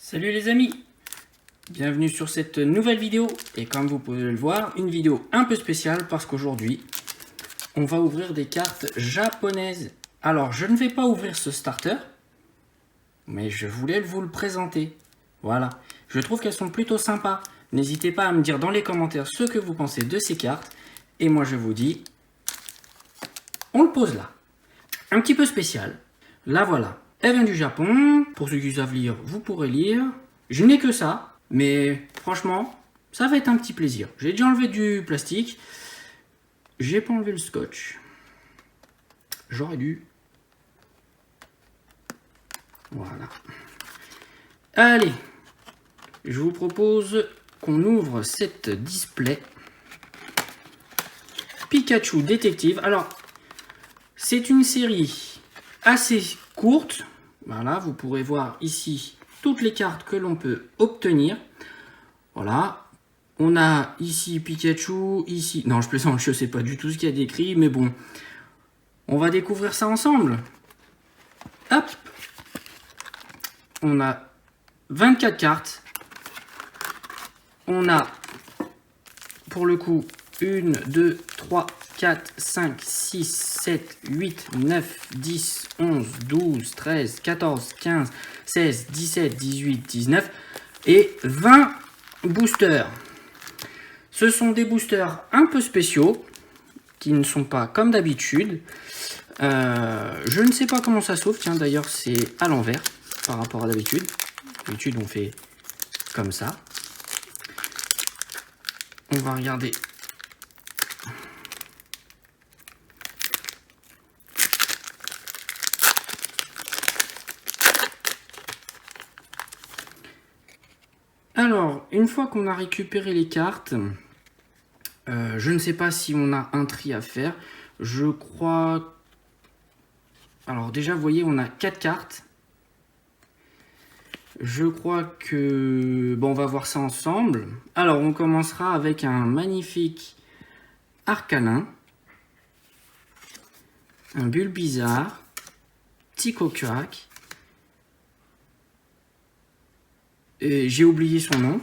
Salut les amis, bienvenue sur cette nouvelle vidéo et comme vous pouvez le voir, une vidéo un peu spéciale parce qu'aujourd'hui on va ouvrir des cartes japonaises. Alors je ne vais pas ouvrir ce starter, mais je voulais vous le présenter. Voilà, je trouve qu'elles sont plutôt sympas. N'hésitez pas à me dire dans les commentaires ce que vous pensez de ces cartes et moi je vous dis, on le pose là. Un petit peu spécial, là voilà. Elle vient du Japon, pour ceux qui savent lire, vous pourrez lire. Je n'ai que ça, mais franchement, ça va être un petit plaisir. J'ai déjà enlevé du plastique, j'ai pas enlevé le scotch. J'aurais dû. Voilà. Allez, je vous propose qu'on ouvre cette display Pikachu Détective. Alors, c'est une série assez courte. Voilà, vous pourrez voir ici toutes les cartes que l'on peut obtenir. Voilà, on a ici Pikachu, ici... Non, je plaisante, je ne sais pas du tout ce qu'il y a décrit, mais bon, on va découvrir ça ensemble. Hop, on a 24 cartes. On a, pour le coup, 1, 2, 3, 4, 5, 6, 7, 8, 9, 10, 11, 12, 13, 14, 15, 16, 17, 18, 19 et 20 boosters. Ce sont des boosters un peu spéciaux qui ne sont pas comme d'habitude. Je ne sais pas comment ça s'ouvre. Tiens, d'ailleurs, c'est à l'envers par rapport à d'habitude. D'habitude, on fait comme ça. On va regarder. Alors, une fois qu'on a récupéré les cartes, je ne sais pas si on a un tri à faire. Je crois... Alors déjà, vous voyez, on a 4 cartes. Je crois que... Bon, on va voir ça ensemble. Alors, on commencera avec un magnifique Arcanin. Un Bulbizarre. Tycho-Crack. J'ai oublié son nom.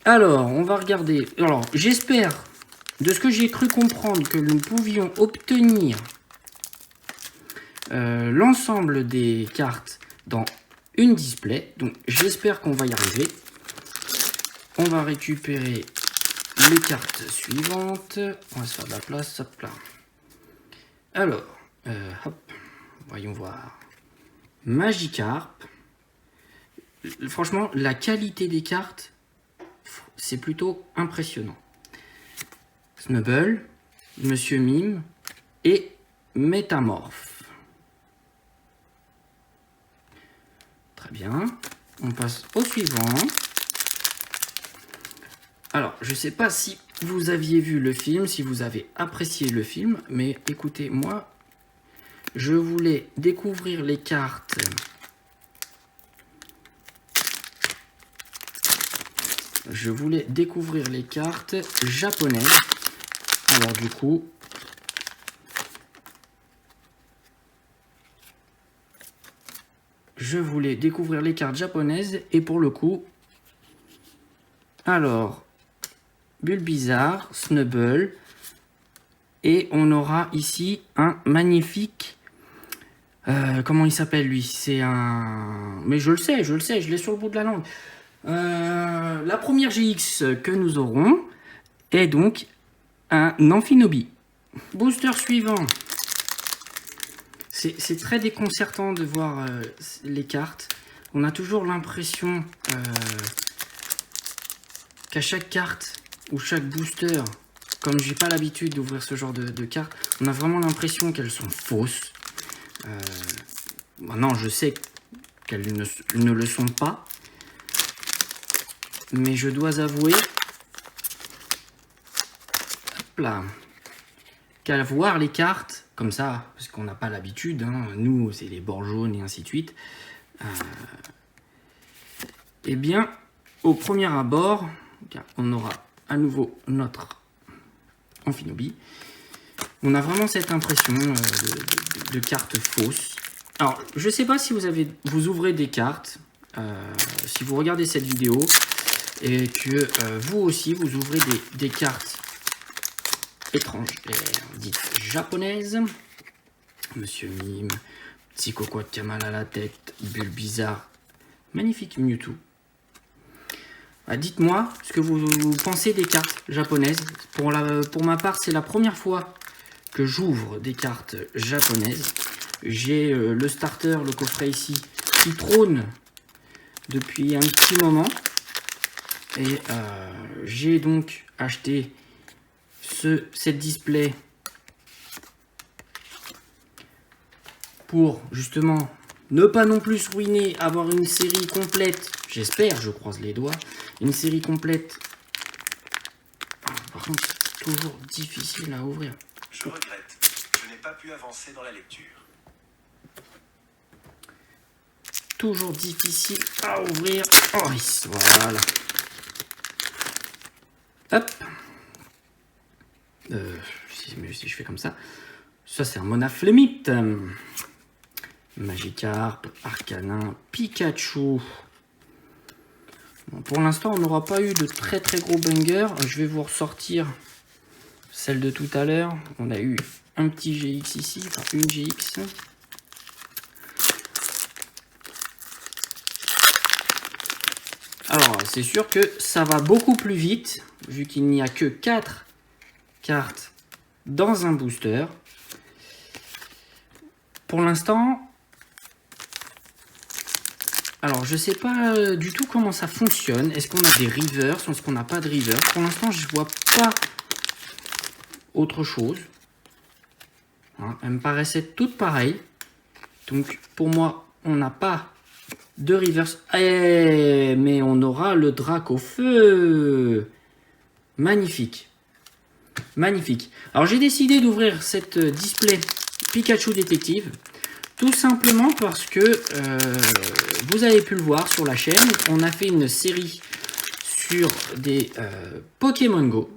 Alors, on va regarder. Alors, j'espère, de ce que j'ai cru comprendre, que nous pouvions obtenir l'ensemble des cartes dans une display. Donc, j'espère qu'on va y arriver. On va récupérer les cartes suivantes. On va se faire de la place. Hop là. Alors, hop, voyons voir. Magikarp. Franchement, la qualité des cartes, c'est plutôt impressionnant. Snubbull, Monsieur Mime et Métamorphe. Très bien. On passe au suivant. Alors, je ne sais pas si vous aviez vu le film, si vous avez apprécié le film, mais écoutez, moi, je voulais découvrir les cartes. Je voulais découvrir les cartes japonaises. Alors du coup, je voulais découvrir les cartes japonaises et pour le coup, alors, Bulbizarre, Snubbull et on aura ici un magnifique... comment il s'appelle lui? C'est un... Mais je le sais, je l'ai sur le bout de la langue. La première GX que nous aurons est donc un Amphinobi. Booster suivant. C'est très déconcertant de voir les cartes. On a toujours l'impression qu'à chaque carte ou chaque booster, comme j'ai pas l'habitude d'ouvrir ce genre de cartes, on a vraiment l'impression qu'elles sont fausses. Maintenant, je sais qu'elles ne le sont pas. Mais je dois avouer, hop là, qu'à voir les cartes, comme ça, parce qu'on n'a pas l'habitude, hein, nous c'est les bords jaunes et ainsi de suite, eh bien, au premier abord, on aura à nouveau notre Amphinobi. On a vraiment cette impression de carte fausse. Alors, je sais pas si vous ouvrez des cartes, si vous regardez cette vidéo, et que vous aussi, vous ouvrez des cartes étrangères, dites japonaises. Monsieur Mime, petit coco de Kamal à la tête, bulle bizarre, magnifique Mewtwo. Dites-moi ce que vous pensez des cartes japonaises. Pour ma part, c'est la première fois que j'ouvre des cartes japonaises. J'ai le starter, le coffret ici, qui trône depuis un petit moment. Et j'ai donc acheté cette display pour justement ne pas non plus se ruiner, avoir une série complète. J'espère, je croise les doigts. Une série complète. Par contre, c'est toujours difficile à ouvrir. Je regrette, je n'ai pas pu avancer dans la lecture. Toujours difficile à ouvrir. Oh, voilà. Hop. Si je fais comme ça. Ça, c'est un Monaflemite. Magikarp, Arcanin, Pikachu. Bon, pour l'instant, on n'aura pas eu de très gros bangers. Je vais vous ressortir celle de tout à l'heure. On a eu un petit GX ici, enfin une GX. Alors, c'est sûr que ça va beaucoup plus vite, vu qu'il n'y a que 4 cartes dans un booster. Pour l'instant, alors je sais pas du tout comment ça fonctionne. Est-ce qu'on a des reverse ou est-ce qu'on n'a pas de reverse? Pour l'instant, je vois pas autre chose. Hein, elles me paraissaient toutes pareilles. Donc, pour moi, on n'a pas de reverse. Mais on aura le Dracofeu. Magnifique. Magnifique. Alors, j'ai décidé d'ouvrir cette display Pikachu Détective. Tout simplement parce que vous avez pu le voir sur la chaîne. On a fait une série sur des Pokémon Go.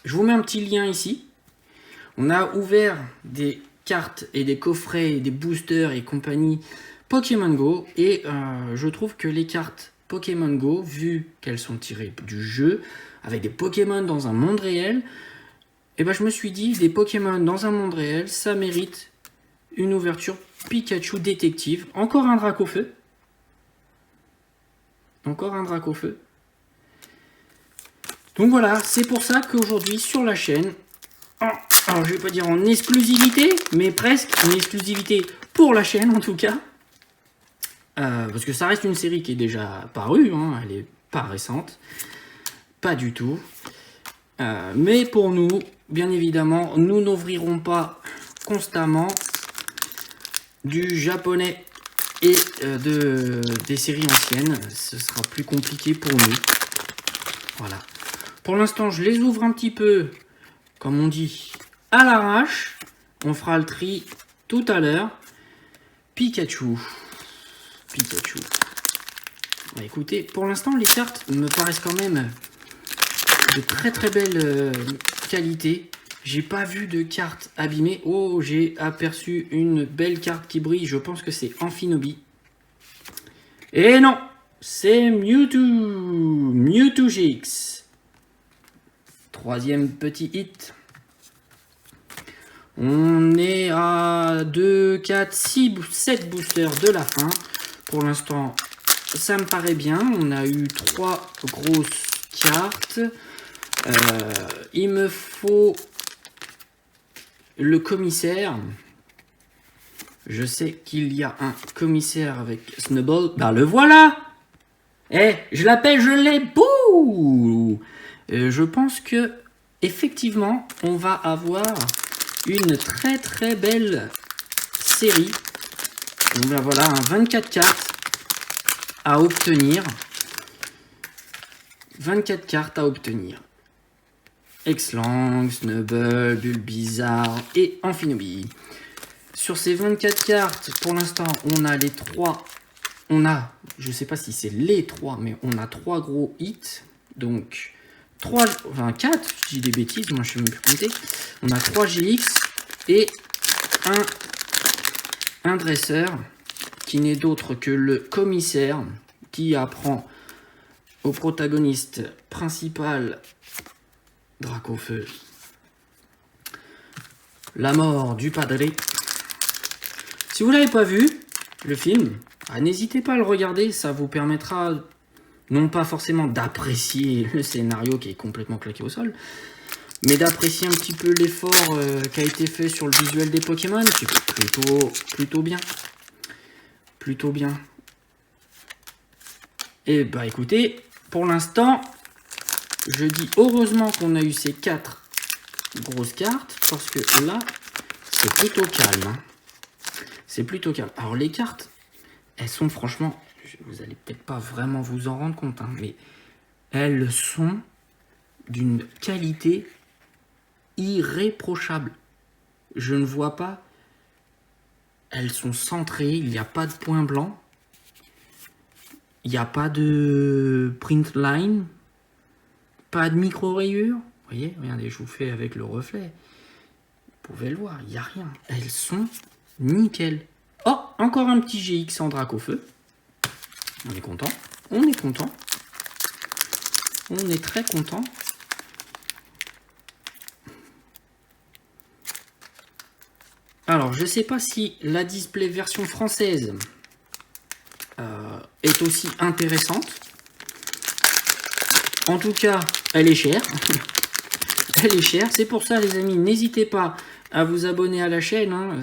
Je vous mets un petit lien ici. On a ouvert des cartes et des coffrets, et des boosters et compagnie Pokémon Go. Et je trouve que les cartes Pokémon Go, vu qu'elles sont tirées du jeu, avec des Pokémon dans un monde réel, et ben je me suis dit, des Pokémon dans un monde réel, ça mérite une ouverture Pikachu Détective. Encore un Dracofeu. Encore un Dracofeu. Donc voilà, c'est pour ça qu'aujourd'hui sur la chaîne, alors je vais pas dire en exclusivité, mais presque une exclusivité pour la chaîne en tout cas. Parce que ça reste une série qui est déjà parue, hein, elle est pas récente. Pas du tout. Mais pour nous, bien évidemment, nous n'ouvrirons pas constamment du japonais et des séries anciennes. Ce sera plus compliqué pour nous. Voilà. Pour l'instant, je les ouvre un petit peu, comme on dit, à l'arrache. On fera le tri tout à l'heure. Pikachu. Pikachu. Bah, écoutez, pour l'instant, les cartes me paraissent quand même de très belle qualité. J'ai pas vu de carte abîmée. Oh, j'ai aperçu une belle carte qui brille. Je pense que c'est Amphinobi. Et non, c'est Mewtwo. Mewtwo GX. Troisième petit hit. On est à 2, 4, 6, 7 boosters de la fin. Pour l'instant, ça me paraît bien. On a eu 3 grosses cartes. Il me faut le commissaire. Je sais qu'il y a un commissaire avec Snubbull. Bah le voilà. Je l'appelle, je l'ai. Bouh. Je pense que effectivement, on va avoir une très belle série. Donc là, voilà, 24 cartes à obtenir. 24 cartes à obtenir. Exlang, Snubbull, Bulbizarre et Amphinobi. Sur ces 24 cartes, pour l'instant, on a les 3. On a, je sais pas si c'est les 3, mais on a 3 gros hits. Donc, 4, je dis des bêtises, moi je sais même plus compter. On a 3 GX et un un dresseur qui n'est d'autre que le commissaire qui apprend au protagoniste principal, Dracofeu, la mort du padre. Si vous l'avez pas vu, le film, n'hésitez pas à le regarder, ça vous permettra non pas forcément d'apprécier le scénario qui est complètement claqué au sol, mais d'apprécier un petit peu l'effort qui a été fait sur le visuel des Pokémon. C'est plutôt bien. Plutôt bien. Et bah écoutez, pour l'instant, je dis heureusement qu'on a eu ces 4 grosses cartes, parce que là, c'est plutôt calme. Hein. C'est plutôt calme. Alors les cartes, elles sont franchement, vous allez peut-être pas vraiment vous en rendre compte, hein, mais elles sont d'une qualité irréprochable. Je ne vois pas. Elles sont centrées, il n'y a pas de point blanc. Il n'y a pas de print line. Pas de micro-rayures. Vous voyez, regardez, je vous fais avec le reflet. Vous pouvez le voir, il n'y a rien. Elles sont nickel. Oh, encore un petit GX en Dracofeu. On est content. On est content. On est très content. Alors, je ne sais pas si la display version française est aussi intéressante. En tout cas, elle est chère. Elle est chère. C'est pour ça, les amis, n'hésitez pas à vous abonner à la chaîne. Hein.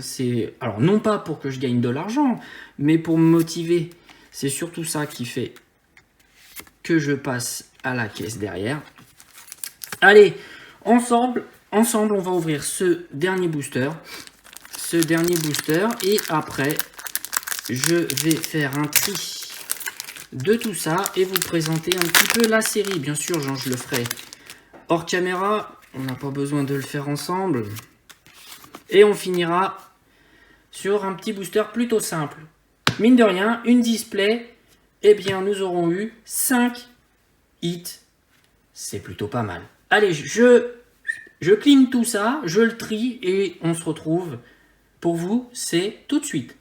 Alors, non pas pour que je gagne de l'argent, mais pour me motiver. C'est surtout ça qui fait que je passe à la caisse derrière. Allez, ensemble, on va ouvrir ce dernier booster. Et après, je vais faire un tri de tout ça et vous présenter un petit peu la série. Bien sûr, je le ferai hors caméra. On n'a pas besoin de le faire ensemble. Et on finira sur un petit booster plutôt simple. Mine de rien, une display, eh bien, nous aurons eu 5 hits. C'est plutôt pas mal. Allez, je clean tout ça, je le trie et on se retrouve. Pour vous, c'est tout de suite.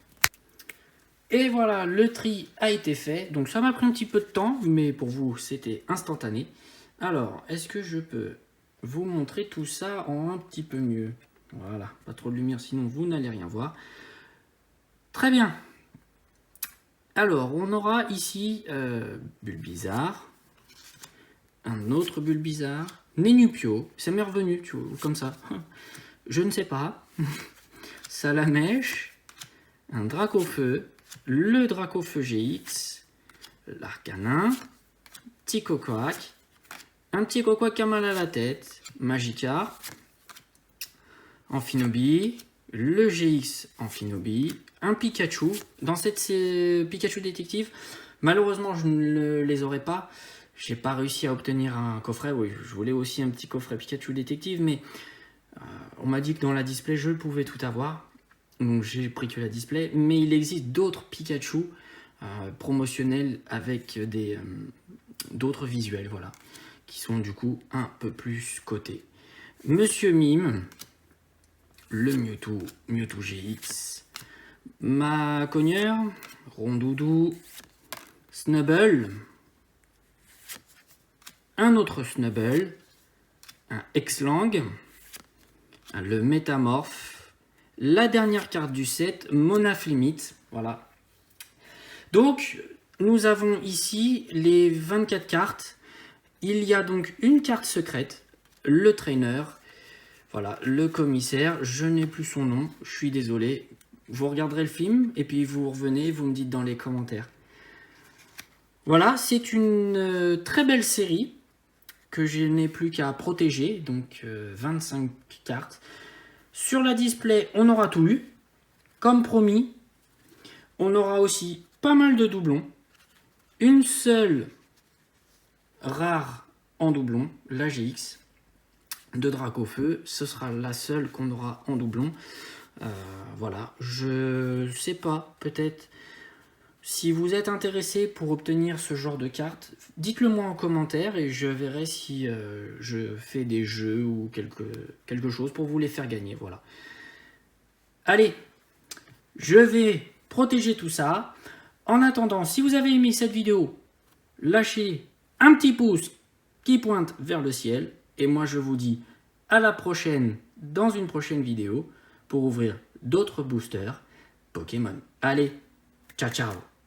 Et voilà, le tri a été fait. Donc ça m'a pris un petit peu de temps, mais pour vous, c'était instantané. Alors, est-ce que je peux vous montrer tout ça en un petit peu mieux? Voilà, pas trop de lumière, sinon vous n'allez rien voir. Très bien. Alors, on aura ici Bulbizarre, un autre Bulbizarre, Nénupio, ça m'est revenu, tu vois, comme ça. Je ne sais pas. Salamèche, un Dracofeu, le Dracofeu GX, l'Arcanin, petit Cocoac, un petit Cocoac qui a mal à la tête, Magikarp, Amphinobi, le GX Amphinobi, un Pikachu. Dans cette Pikachu détective, malheureusement je ne les aurais pas. J'ai pas réussi à obtenir un coffret. Oui, je voulais aussi un petit coffret Pikachu détective, mais on m'a dit que dans la display je pouvais tout avoir. Donc j'ai pris que la display, mais il existe d'autres Pikachu promotionnels avec d'autres visuels, voilà, qui sont du coup un peu plus cotés. Monsieur Mime, le Mewtwo GX, Macogneur, Rondoudou, Snubble, un autre Snubble, un Exlang, le Métamorphe, la dernière carte du set, Monaflimite, voilà. Donc, nous avons ici les 24 cartes. Il y a donc une carte secrète, le trainer, voilà, le commissaire. Je n'ai plus son nom, je suis désolé. Vous regarderez le film et puis vous revenez, vous me dites dans les commentaires. Voilà, c'est une très belle série que je n'ai plus qu'à protéger, donc 25 cartes. Sur la display, on aura tout eu. Comme promis, on aura aussi pas mal de doublons. Une seule rare en doublon, la GX de Dracofeu. Ce sera la seule qu'on aura en doublon. Voilà, je sais pas, peut-être si vous êtes intéressé pour obtenir ce genre de carte, dites-le moi en commentaire et je verrai si je fais des jeux ou quelque chose pour vous les faire gagner. Voilà. Allez, je vais protéger tout ça. En attendant, si vous avez aimé cette vidéo, lâchez un petit pouce qui pointe vers le ciel. Et moi, je vous dis à la prochaine dans une prochaine vidéo pour ouvrir d'autres boosters Pokémon. Allez, ciao ciao!